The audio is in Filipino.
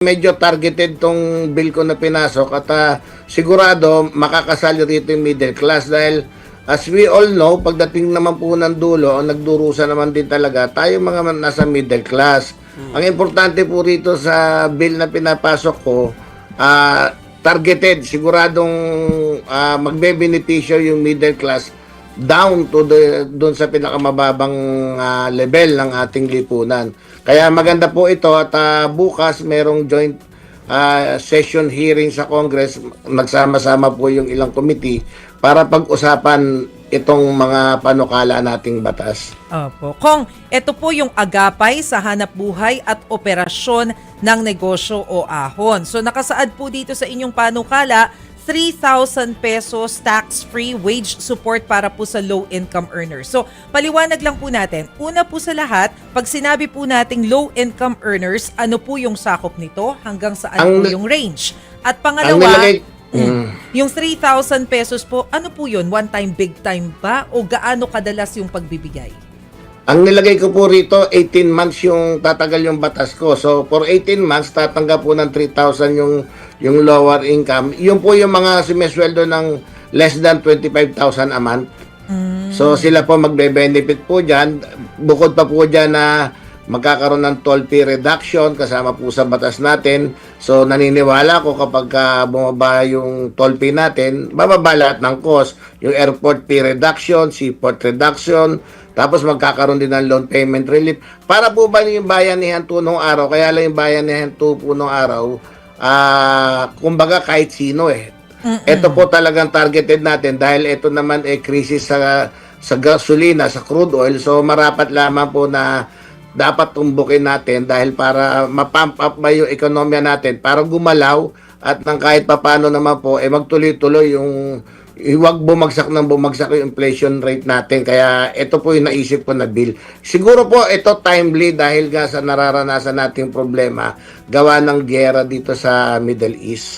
Medyo targeted tong bill ko na pinasok at sigurado makakasali rito yung middle class dahil as we all know, pagdating naman po ng dulo, ang nagdurusa naman din talaga tayo mga nasa middle class. Ang importante po rito sa bill na pinapasok ko, targeted, siguradong magbe-benepisyo yung middle class down to doon sa pinakamababang level ng ating lipunan. Kaya maganda po ito at bukas merong joint session hearing sa Congress. Nagsama-sama po yung ilang committee para pag-usapan itong mga panukala nating batas. Opo. Kong, ito po yung agapay sa hanap buhay at operasyon ng negosyo o ahon. So nakasaad po dito sa inyong panukala, 3,000 pesos tax-free wage support para po sa low-income earners. So, paliwanag lang po natin. Una po sa lahat, pag sinabi po nating low-income earners, ano po yung sakop nito? Hanggang saan po yung range? At pangalawa, yung 3,000 pesos po, ano po yun? One time, big time ba? O gaano kadalas yung pagbibigay? Ang nilagay ko po rito, 18 months yung tatagal yung batas ko. So, for 18 months, tatanggap po ng 3,000 yung lower income. Yun po yung mga sumesweldo ng less than 25,000 a month. So, sila po magbe-benefit po dyan. Bukod pa po dyan na magkakaroon ng toll fee reduction kasama po sa batas natin. So, naniniwala ko kapag bumaba yung toll fee natin, bababa lahat ng cost. Yung airport fee reduction, seaport reduction, tapos magkakaroon din ng loan payment relief. Para po ba yung bayanihan 2 nung araw? Kaya lang yung bayanihan 2 po nung araw, kumbaga kahit sino eh. Ito po talagang targeted natin dahil ito naman krisis sa gasolina, sa crude oil. So marapat lamang po na dapat tumbukin natin dahil para ma-pump up ba yung ekonomiya natin para gumalaw at nang kahit papano naman po magtuloy-tuloy yung huwag bumagsak yung inflation rate natin. Kaya ito po yung naisip ko na bill. Siguro po ito timely dahil nga sa nararanasan nating problema gawa ng giyera dito sa Middle East.